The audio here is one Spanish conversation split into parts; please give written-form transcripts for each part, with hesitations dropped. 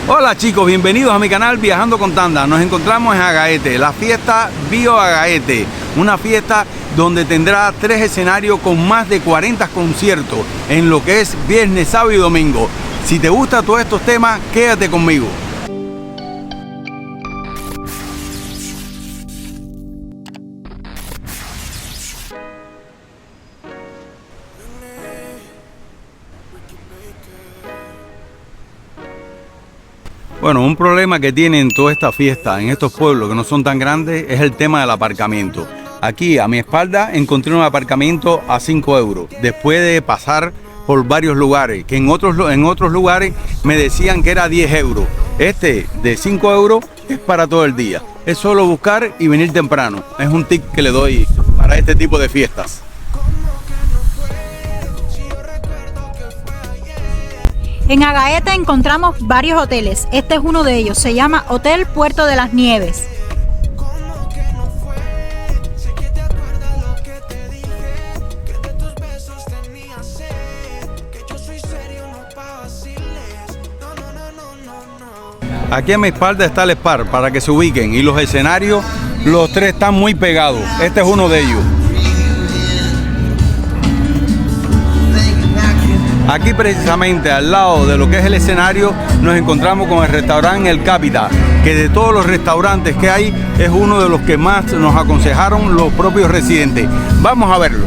Hola chicos, bienvenidos a mi canal Viajando con Tanda. Nos encontramos en Agaete, la fiesta Bio Agaete, una fiesta donde tendrá 3 escenarios con más de 40 conciertos en lo que es viernes, sábado y domingo. Si te gustan todos estos temas, quédate conmigo. Bueno, un problema que tienen toda esta fiesta en estos pueblos que no son tan grandes es el tema del aparcamiento. Aquí a mi espalda encontré un aparcamiento a 5 euros, después de pasar por varios lugares, que en otros lugares me decían que era 10 euros. Este de 5 euros es para todo el día. Es solo buscar y venir temprano. Es un tip que le doy para este tipo de fiestas. En Agaete encontramos varios hoteles. Este es uno de ellos. Se llama Hotel Puerto de las Nieves. Aquí a mi espalda está el Spar para que se ubiquen, y los escenarios, los 3 están muy pegados. Este es uno de ellos. Aquí precisamente al lado de lo que es el escenario nos encontramos con el restaurante El Capita, que de todos los restaurantes que hay es uno de los que más nos aconsejaron los propios residentes. Vamos a verlo.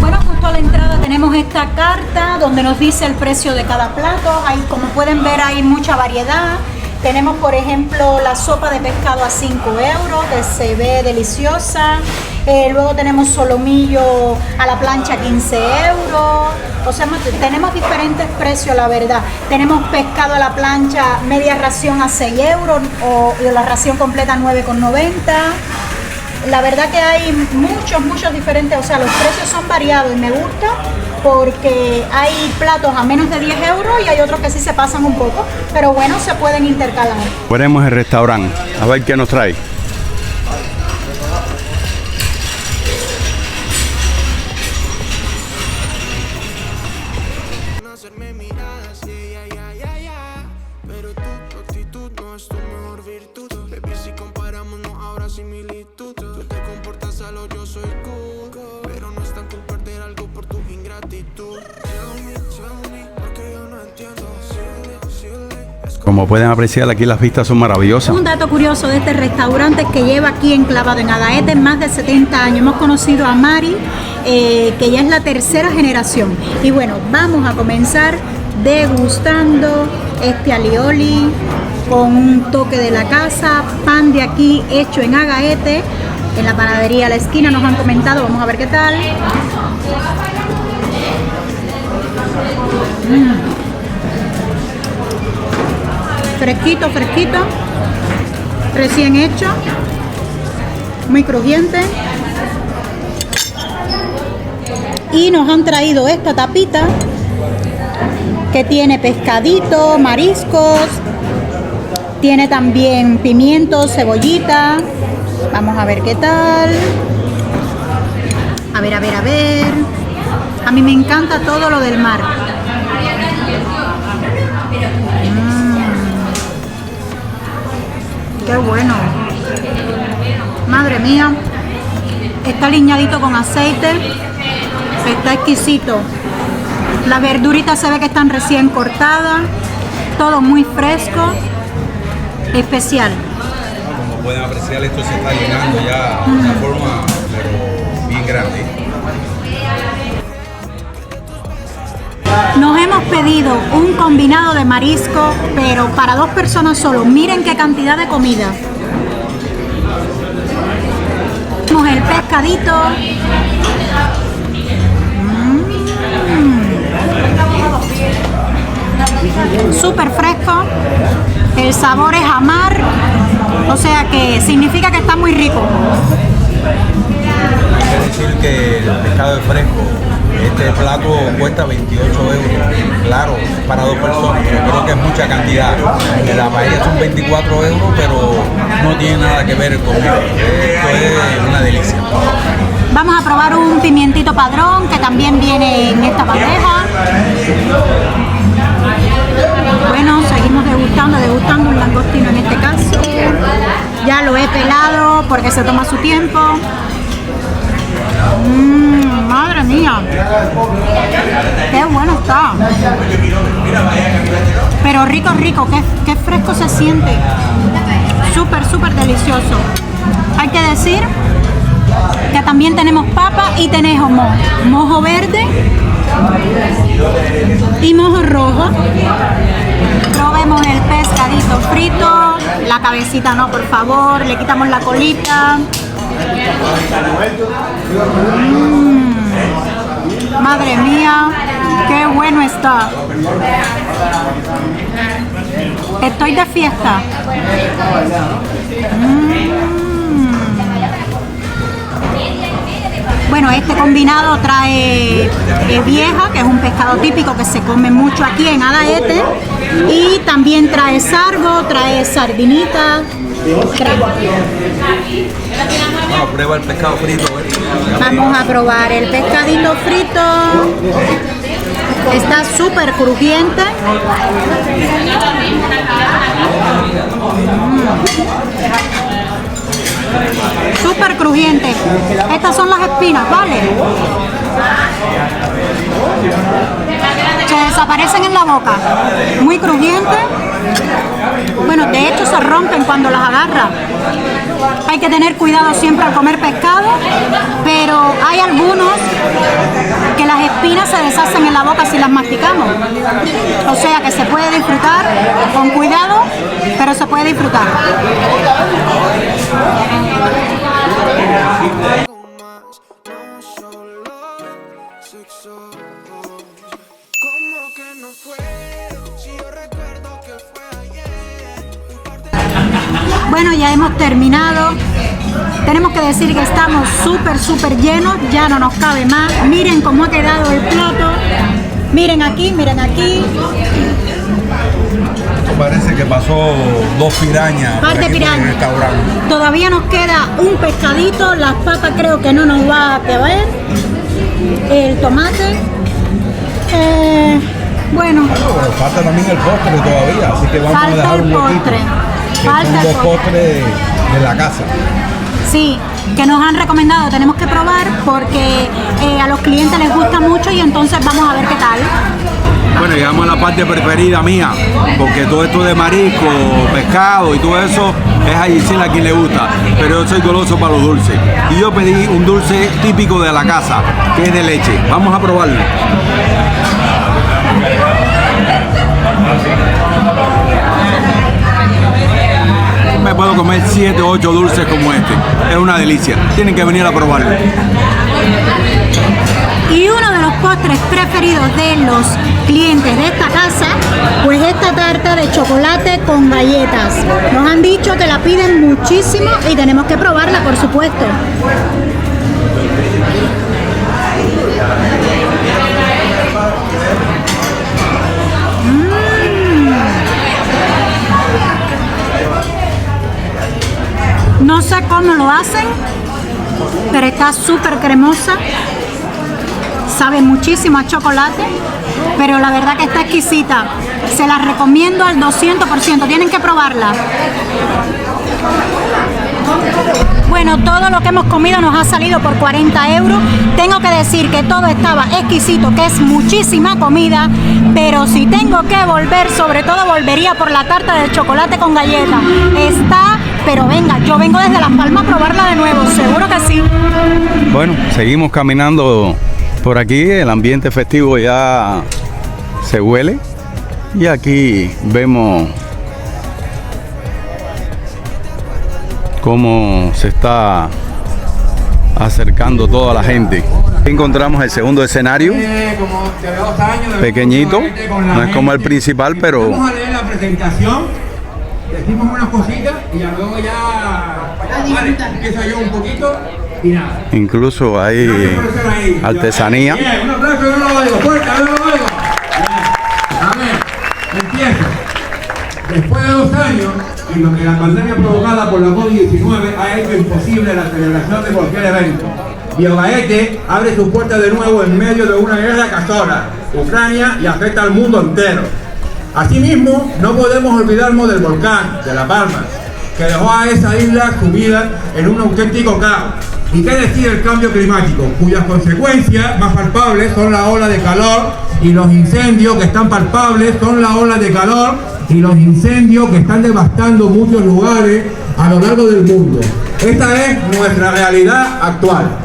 Bueno, justo a la entrada tenemos esta carta donde nos dice el precio de cada plato. Ahí, como pueden ver, hay mucha variedad. Tenemos, por ejemplo, la sopa de pescado a 5 euros, que se ve deliciosa. Luego tenemos solomillo a la plancha 15 euros. O sea, tenemos diferentes precios, la verdad. Tenemos pescado a la plancha, media ración a 6 euros o la ración completa 9,90. La verdad que hay muchos diferentes, o sea, los precios son variados y me gusta porque hay platos a menos de 10 euros y hay otros que sí se pasan un poco, pero bueno, se pueden intercalar. Veremos el restaurante, a ver qué nos trae. Como pueden apreciar, aquí las vistas son maravillosas. Un dato curioso de este restaurante es que lleva aquí enclavado en Agaete más de 70 años. Hemos conocido a Mari, que ya es la 3ª generación. Y bueno, vamos a comenzar degustando este alioli con un toque de la casa, pan de aquí hecho en Agaete, en la panadería a la esquina, nos han comentado. Vamos a ver qué tal. Fresquito, recién hecho, muy crujiente. Y nos han traído esta tapita que tiene pescadito, mariscos, tiene también pimiento, cebollita. Vamos a ver qué tal. A ver. A mí me encanta todo lo del mar. Qué bueno. Madre mía. Está aliñadito con aceite. Está exquisito. Las verduritas se ve que están recién cortadas. Todo muy fresco. Especial. Como pueden apreciar, esto se está llenando ya de una forma bien grande. Nos hemos pedido un combinado de marisco, pero para 2 personas solo. Miren qué cantidad de comida. Tenemos el pescadito. Súper fresco. El sabor es a mar. O sea que significa que está muy rico. Hay que decir que el pescado es fresco. Este plato cuesta 28 euros, claro, para 2 personas, yo creo que es mucha cantidad. La paella son 24 euros, pero no tiene nada que ver con esto. Esto es una delicia. Vamos a probar un pimientito padrón que también viene en esta bandeja. Bueno, seguimos degustando. porque se toma su tiempo. Madre mía, qué bueno está. Pero rico, rico, qué fresco se siente. Súper, súper delicioso. Hay que decir que también tenemos papa y tenemos mojo verde y mojo rojo. Probemos el pescadito frito, la cabecita no, por favor, le quitamos la colita. Madre mía, qué bueno está. Estoy de fiesta. Bueno, este combinado trae vieja, que es un pescado típico que se come mucho aquí en Adaete, y también trae sargo, trae sardinita. Vamos a probar el pescado frito. Vamos a probar el pescadito frito. Está súper crujiente. Súper crujiente. Estas son las espinas, ¿vale? Se desaparecen en la boca. Muy crujiente. Bueno, de hecho se rompen cuando las agarra. Hay que tener cuidado siempre al comer pescado, pero hay algunos que las espinas se deshacen en la boca si las masticamos. O sea que se puede disfrutar con cuidado, pero se puede disfrutar. Bueno, ya hemos terminado. Tenemos que decir que estamos súper, súper llenos. Ya no nos cabe más. Miren cómo ha quedado el plato. Miren aquí, miren aquí. Esto parece que pasó 2 pirañas. Parte piraña. Todavía nos queda un pescadito. Las papas creo que no nos va a caber. El tomate. Bueno. Pero falta también el postre todavía. Así que vamos a dejar un huequito. Falta los postres de la casa. Sí, que nos han recomendado, tenemos que probar porque a los clientes les gusta mucho y entonces vamos a ver qué tal. Bueno, llegamos a la parte preferida mía, porque todo esto de marisco, pescado y todo eso es a Gisela a quien le gusta, pero yo soy goloso para los dulces. Y yo pedí un dulce típico de la casa, que es de leche. Vamos a probarlo. Me puedo comer 7 o 8 dulces como este. Es una delicia. Tienen que venir a probarlo. Y uno de los postres preferidos de los clientes de esta casa, pues esta tarta de chocolate con galletas. Nos han dicho que la piden muchísimo y tenemos que probarla, por supuesto. No sé cómo lo hacen, pero está súper cremosa. Sabe muchísimo a chocolate, pero la verdad que está exquisita. Se la recomiendo al 200%. Tienen que probarla. Bueno, todo lo que hemos comido nos ha salido por 40 euros. Tengo que decir que todo estaba exquisito, que es muchísima comida, pero si tengo que volver, sobre todo volvería por la tarta de chocolate con galleta. Está, pero venga, yo vengo desde Las Palmas a probarla de nuevo, seguro que sí. Bueno, seguimos caminando por aquí, el ambiente festivo ya se huele y aquí vemos cómo se está acercando toda la gente. Encontramos el segundo escenario, pequeñito, no es como el principal, pero... Vamos a leer la presentación, decimos unas cositas y luego ya empiezo yo un poquito y nada. Incluso hay artesanía. Bien, un aplauso, yo no lo oigo, fuerte, yo no lo oigo. A ver, empiezo. Después de 2 años, en lo que la pandemia provocada por la COVID-19 ha hecho imposible la celebración de cualquier evento, Biogaete abre sus puertas de nuevo en medio de una guerra que asola Ucrania y afecta al mundo entero. Asimismo, no podemos olvidarnos del volcán de La Palma, que dejó a esa isla sumida en un auténtico caos. ¿Y qué decir el cambio climático? Cuyas consecuencias más palpables son la ola de calor y los incendios que están palpables son la ola de calor y los incendios que están devastando muchos lugares a lo largo del mundo. Esta es nuestra realidad actual.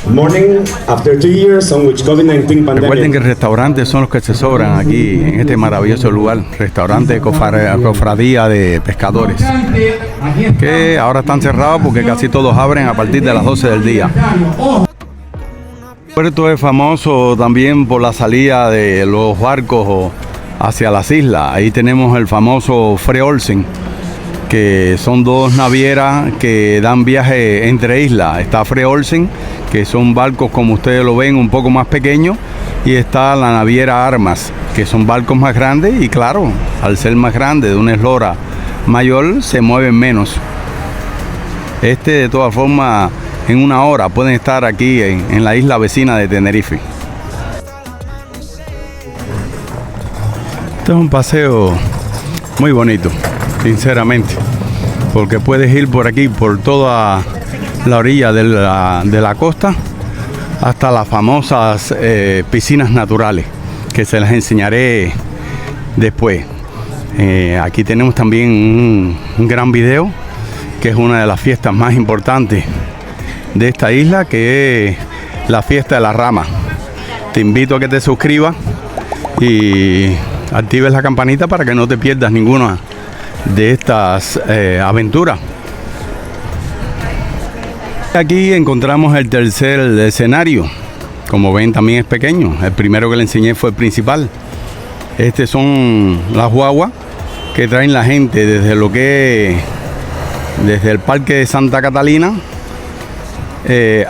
Morning, after 2 years on which COVID-19 pandemic. Recuerden que restaurantes son los que se sobran aquí en este maravilloso lugar, restaurante de cofradía de pescadores, que ahora están cerrados porque casi todos abren a partir de las 12 del día. El puerto es famoso también por la salida de los barcos hacia las islas. Ahí tenemos el famoso Fred Olsen, que son dos navieras que dan viaje entre islas. Está Fred Olsen, que son barcos como ustedes lo ven un poco más pequeños, y está la naviera Armas, que son barcos más grandes y claro, al ser más grande de una eslora mayor se mueven menos. De todas formas, en una hora pueden estar aquí en la isla vecina de Tenerife. Este es un paseo muy bonito, sinceramente, porque puedes ir por aquí, por toda la orilla de la costa, hasta las famosas piscinas naturales, que se las enseñaré después. Aquí tenemos también un gran video, que es una de las fiestas más importantes de esta isla, que es la fiesta de la rama. Te invito a que te suscribas y actives la campanita para que no te pierdas ninguna de estas aventuras. Aquí encontramos el tercer escenario. Como ven, también es pequeño. El primero que le enseñé fue el principal. Son las guaguas que traen la gente desde desde el Parque de Santa Catalina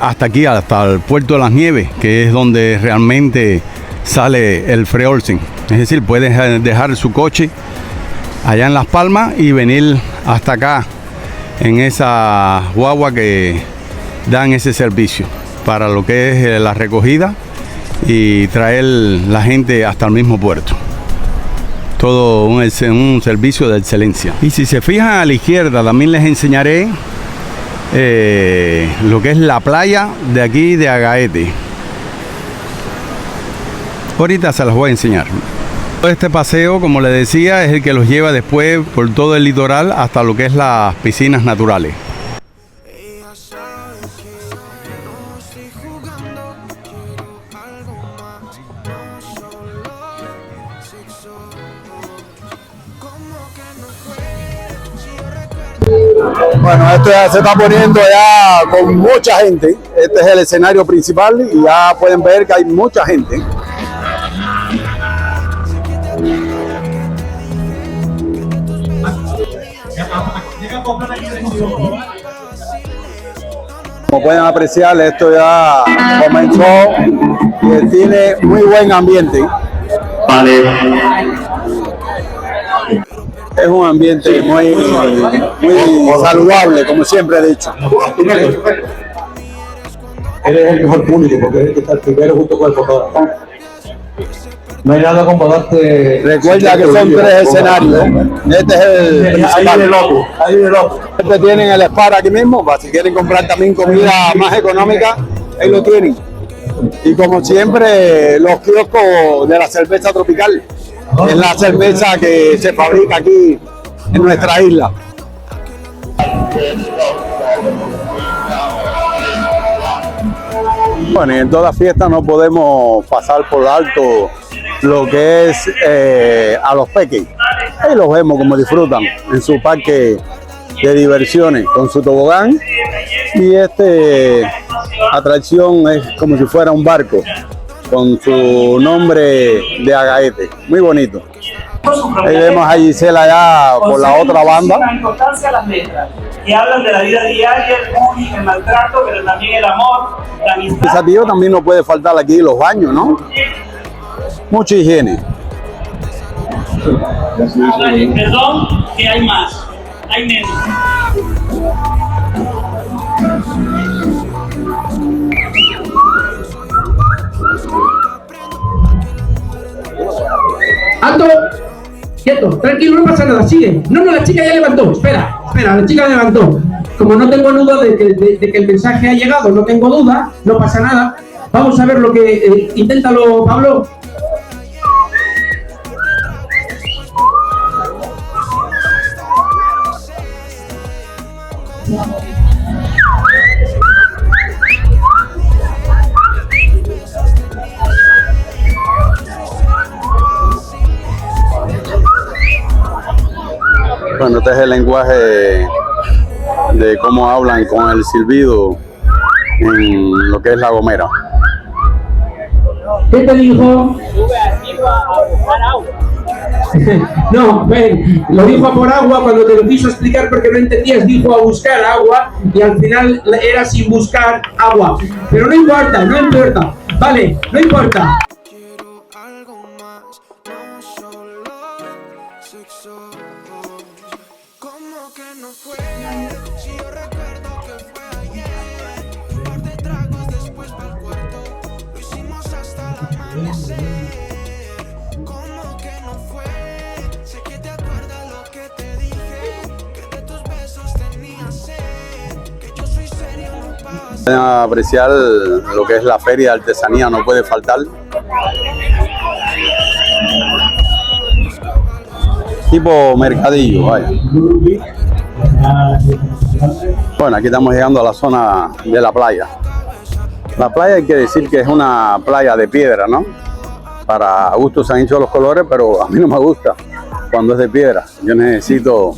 hasta aquí, hasta el Puerto de las Nieves, que es donde realmente sale el Fred Olsen. Es decir, puedes dejar su coche allá en Las Palmas y venir hasta acá en esa guagua que dan ese servicio para lo que es la recogida y traer la gente hasta el mismo puerto. Todo un servicio de excelencia. Y si se fijan a la izquierda, también les enseñaré lo que es la playa de aquí de Agaete. Ahorita se las voy a enseñar. Este paseo, como les decía, es el que los lleva después por todo el litoral hasta lo que es las piscinas naturales. Bueno, esto ya se está poniendo ya con mucha gente. Este es el escenario principal y ya pueden ver que hay mucha gente. Como pueden apreciar, esto ya comenzó y tiene muy buen ambiente. Es un ambiente muy saludable, como siempre he dicho. Eres el mejor público porque eres que está el primero junto con el fotógrafo. No hay nada como darte. Recuerda que son 3 escenarios. Este es el principal. Ahí de loco. Este tienen el spa aquí mismo, para si quieren comprar también comida más económica, ahí lo tienen. Y como siempre, los kioscos de la cerveza tropical. Es la cerveza que se fabrica aquí en nuestra isla. Bueno, y en toda fiesta no podemos pasar por alto lo que es a los peques. Ahí los vemos como disfrutan en su parque de diversiones con su tobogán. Y atracción es como si fuera un barco con su nombre de Agaete, muy bonito. Ahí vemos a Gisela ya por la otra banda. La importancia de las letras, que hablan de la vida diaria, el bullying, el maltrato, pero también el amor, la amistad. Desafío también no puede faltar aquí los baños, ¿no? Mucha higiene. Perdón, que hay más, hay menos. ¡Alto! quieto, tranquilo, no pasa nada, sigue. No, la chica ya levantó, espera, la chica levantó. Como no tengo duda de que el mensaje ha llegado, no tengo duda, no pasa nada. Vamos a ver lo que... inténtalo, Pablo. Bueno, este es el lenguaje de cómo hablan con el silbido en lo que es La Gomera. ¿Qué te dijo? No, ven, lo dijo a por agua cuando te lo quiso explicar porque no entendías, dijo a buscar agua y al final era sin buscar agua. Pero no importa, vale, no importa. Quiero algo más, no solo sexo. ¿Cómo que no fue? Si yo recuerdo que fue ayer. Un par de tragos después pa'l cuarto. Lo hicimos hasta el amanecer. ¿Cómo que no fue? Sé que te acuerdas lo que te dije. Que de tus besos tenía sed. Que yo soy serio, no pasa. Apreciar lo que es la feria de artesanía, no puede faltar. Tipo mercadillo, vaya. Bueno, aquí estamos llegando a la zona de la playa. La playa hay que decir que es una playa de piedra, ¿no? Para gustos se han hecho los colores, pero a mí no me gusta cuando es de piedra. Yo necesito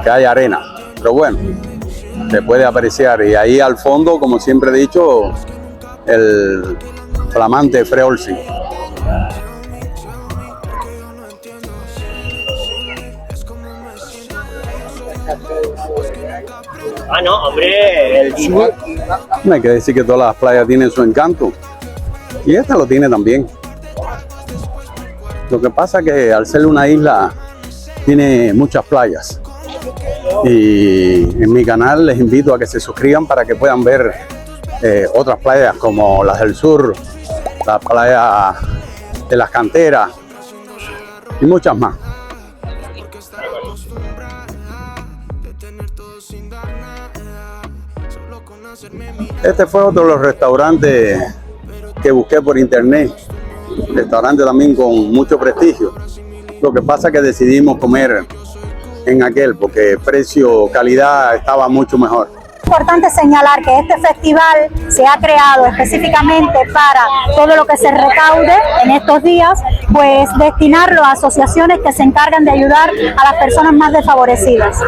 que haya arena, pero bueno, se puede apreciar. Y ahí al fondo, como siempre he dicho, el flamante Freolsi. Ah, no, hombre, el disco. No hay que decir que todas las playas tienen su encanto. Y esta lo tiene también. Lo que pasa es que al ser una isla, tiene muchas playas. Y en mi canal les invito a que se suscriban para que puedan ver otras playas como las del sur, la playa de las canteras y muchas más. Este fue otro de los restaurantes que busqué por internet. Restaurante también con mucho prestigio. Lo que pasa es que decidimos comer en aquel porque precio-calidad estaba mucho mejor. Es importante señalar que este festival se ha creado específicamente para todo lo que se recaude en estos días, pues destinarlo a asociaciones que se encargan de ayudar a las personas más desfavorecidas.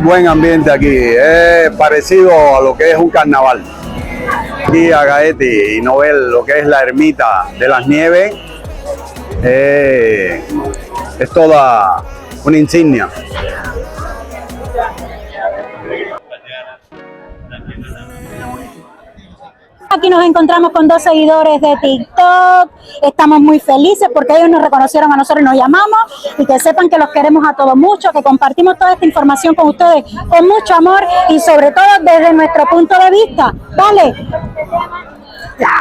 Buen ambiente aquí, es parecido a lo que es un carnaval. Aquí a Gaete y no ver lo que es la ermita de las nieves, es toda una insignia. Aquí nos encontramos con 2 seguidores de TikTok, estamos muy felices porque ellos nos reconocieron a nosotros y nos llamamos, y que sepan que los queremos a todos mucho, que compartimos toda esta información con ustedes con mucho amor y sobre todo desde nuestro punto de vista, ¿vale?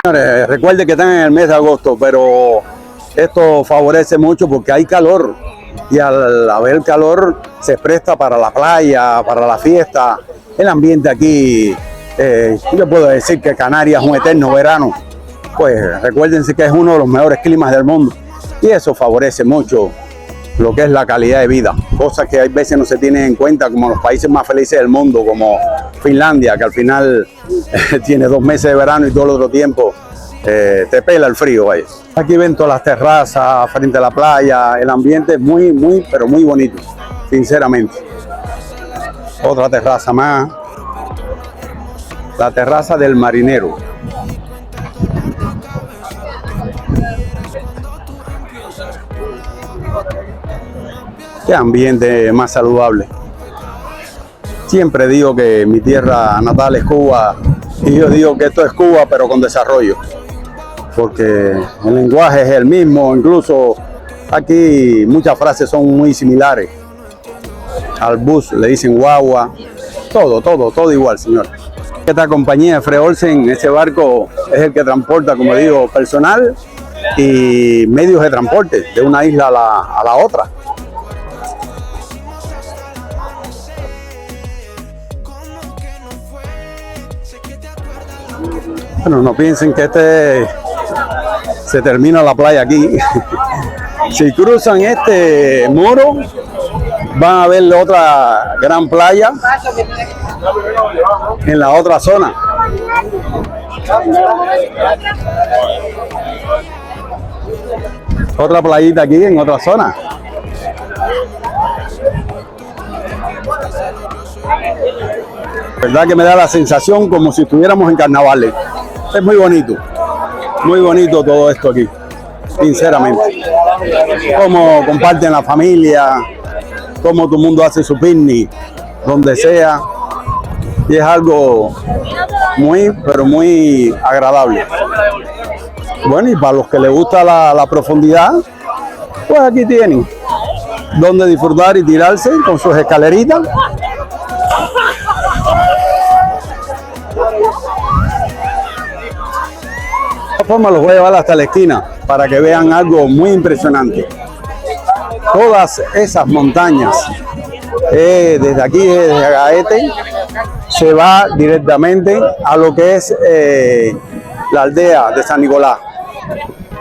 Señores, recuerden que están en el mes de agosto, pero esto favorece mucho porque hay calor y al haber calor se presta para la playa, para la fiesta. El ambiente aquí, yo puedo decir que Canarias es un eterno verano. Pues recuérdense que es uno de los mejores climas del mundo y eso favorece mucho lo que es la calidad de vida, cosas que hay veces no se tienen en cuenta, como los países más felices del mundo, como Finlandia, que al final tiene 2 meses de verano y todo el otro tiempo te pela el frío. Vaya. Aquí ven todas las terrazas frente a la playa, el ambiente es muy, pero muy bonito, sinceramente. Otra terraza más, la terraza del Marinero. Qué ambiente más saludable. Siempre digo que mi tierra natal es Cuba y yo digo que esto es Cuba pero con desarrollo, porque el lenguaje es el mismo, incluso Aquí muchas frases son muy similares. Al bus le dicen guagua, todo igual, señor. Esta compañía de Fred Olsen, ese barco es el que transporta, como digo, personal y medios de transporte de una isla a la otra. Bueno, no piensen que se termina la playa aquí. Si cruzan este muro, van a ver otra gran playa en la otra zona. Otra playita aquí en otra zona. Verdad que me da la sensación como si estuviéramos en carnavales. Es muy bonito todo esto aquí, sinceramente. Cómo comparten la familia, cómo todo el mundo hace su picnic, donde sea. Y es algo pero muy agradable. Bueno, y para los que les gusta la profundidad, pues aquí tienen donde disfrutar y tirarse con sus escaleritas. De todas formas los voy a llevar hasta la esquina para que vean algo muy impresionante. Todas esas montañas, desde aquí, desde Agaete, se va directamente a lo que es la aldea de San Nicolás,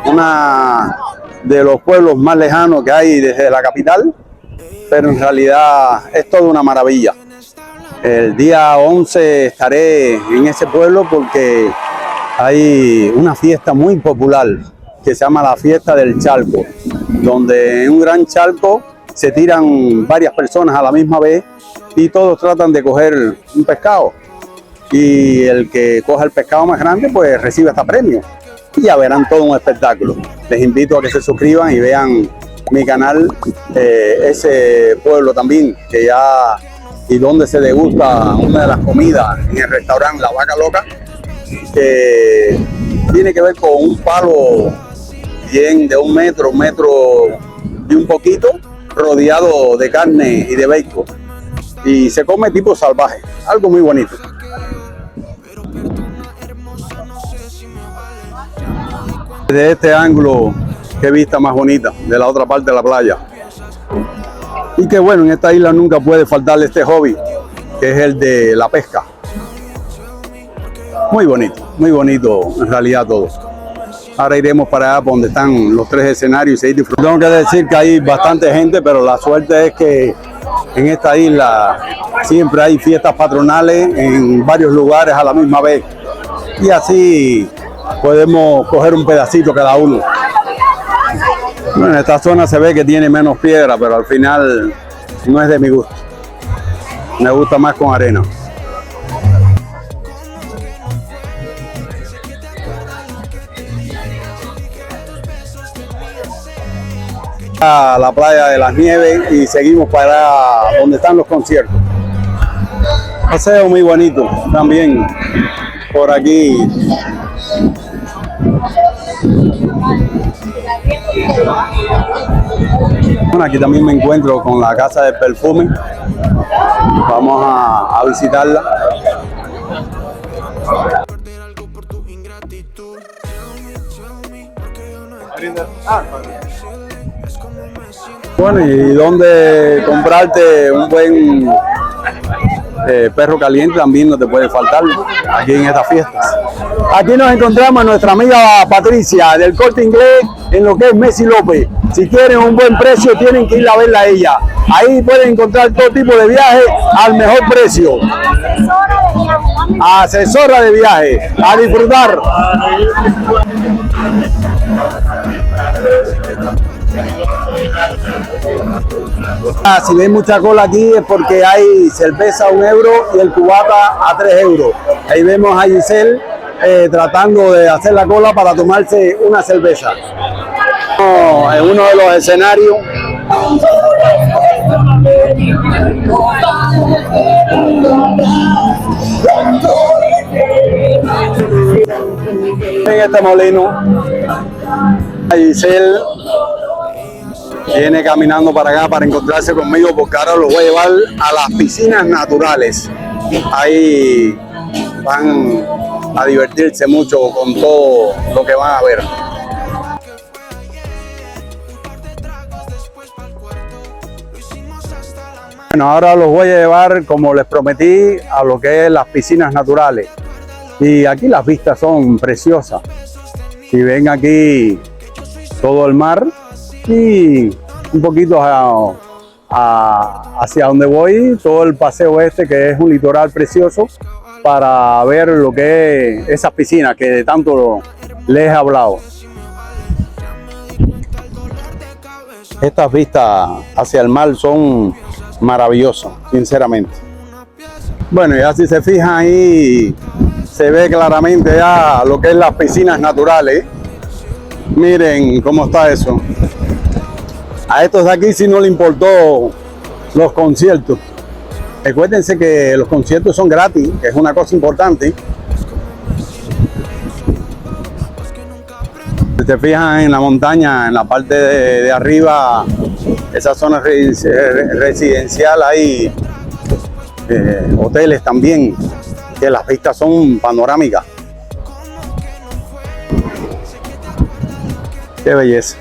una de los pueblos más lejanos que hay desde la capital, pero en realidad es toda una maravilla. El día 11 estaré en ese pueblo porque hay una fiesta muy popular que se llama la Fiesta del Charco, donde en un gran charco se tiran varias personas a la misma vez y todos tratan de coger un pescado. Y el que coja el pescado más grande pues recibe hasta premio. Y ya verán todo un espectáculo. Les invito a que se suscriban y vean mi canal, ese pueblo también, que ya y donde se degusta una de las comidas en el restaurante La Vaca Loca, que tiene que ver con un palo bien de un metro y un poquito, rodeado de carne y de bacon. Y se come tipo salvaje, algo muy bonito. Desde este ángulo, qué vista más bonita de la otra parte de la playa. Y que bueno, en esta isla nunca puede faltar este hobby, que es el de la pesca. Muy bonito en realidad todo. Ahora iremos para allá donde están los tres escenarios y seguir disfrutando. Tengo que decir que hay bastante gente, pero la suerte es que en esta isla siempre hay fiestas patronales en varios lugares a la misma vez. Y así podemos coger un pedacito cada uno. Bueno, en esta zona se ve que tiene menos piedra, pero al final no es de mi gusto. Me gusta más con arena. A la playa de las Nieves y seguimos para donde están los conciertos. Paseo muy bonito también por aquí. Bueno, aquí también me encuentro con la casa del perfume. Vamos a visitarla. Bueno, y donde comprarte un buen perro caliente también no te puede faltar aquí en estas fiestas. Aquí nos encontramos a nuestra amiga Patricia del Corte Inglés en lo que es Messi López. Si quieren un buen precio tienen que ir a verla a ella. Ahí pueden encontrar todo tipo de viajes al mejor precio. Asesora de viaje. A disfrutar. Si ven mucha cola aquí es porque hay cerveza a 1 euro y el cubata a 3 euros. Ahí vemos a Giselle tratando de hacer la cola para tomarse una cerveza. En uno de los escenarios en este molino a Giselle viene caminando para acá para encontrarse conmigo porque ahora los voy a llevar a las piscinas naturales. Ahí van a divertirse mucho con todo lo que van a ver. Bueno, ahora los voy a llevar, como les prometí, a lo que es las piscinas naturales. Y aquí las vistas son preciosas. Si ven aquí todo el mar y un poquito hacia donde voy, todo el paseo este, que es un litoral precioso, para ver lo que es esas piscinas que de tanto les he hablado. Estas vistas hacia el mar son maravillosas, sinceramente. Bueno, ya si se fijan ahí, se ve claramente ya lo que es las piscinas naturales. Miren cómo está eso. A estos de aquí sí no le importó los conciertos. Recuérdense que los conciertos son gratis, que es una cosa importante. Si te fijan en la montaña, en la parte de arriba, esa zona residencial, hay hoteles también, que las vistas son panorámicas. Qué belleza.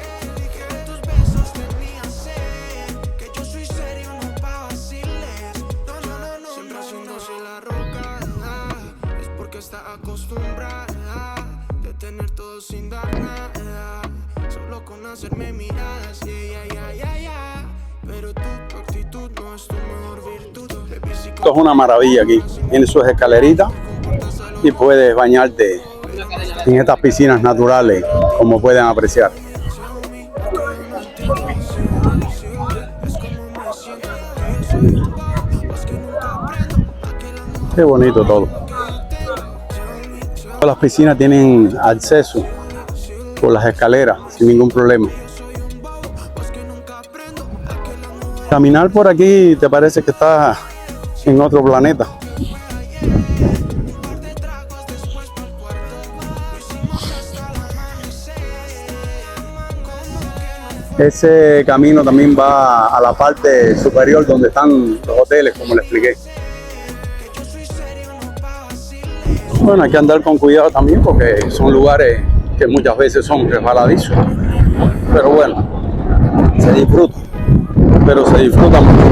Esto es una maravilla aquí. Tiene sus escaleritas y puedes bañarte en estas piscinas naturales, como pueden apreciar. Qué bonito todo. Todas las piscinas tienen acceso por las escaleras sin ningún problema. Caminar por aquí te parece que estás en otro planeta. Ese camino también va a la parte superior donde están los hoteles, como les expliqué. Bueno, hay que andar con cuidado también porque son lugares que muchas veces son resbaladizos. Pero bueno, se disfruta. Pero se disfruta mucho.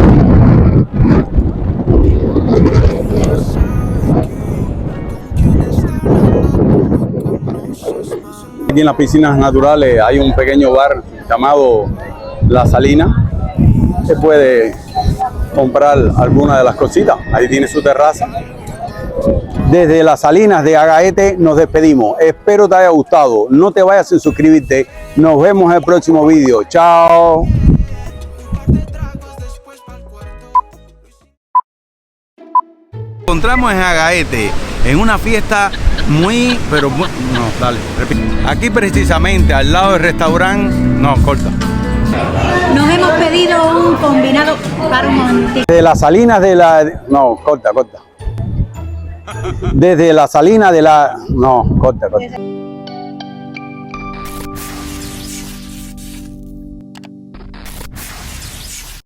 Aquí en las piscinas naturales hay un pequeño bar llamado La Salina, que puede comprar alguna de las cositas. Ahí tiene su terraza. Desde Las Salinas de Agaete nos despedimos. Espero te haya gustado. No te vayas sin suscribirte. Nos vemos en el próximo vídeo. Chao. Encontramos en Agaete, en una fiesta muy, pero muy, no, dale, repite. Aquí precisamente al lado del restaurante, no, corta. Nos hemos pedido un combinado para un momentito. De Las Salinas de la, no, corta. Desde Las Salinas de la, no, corta.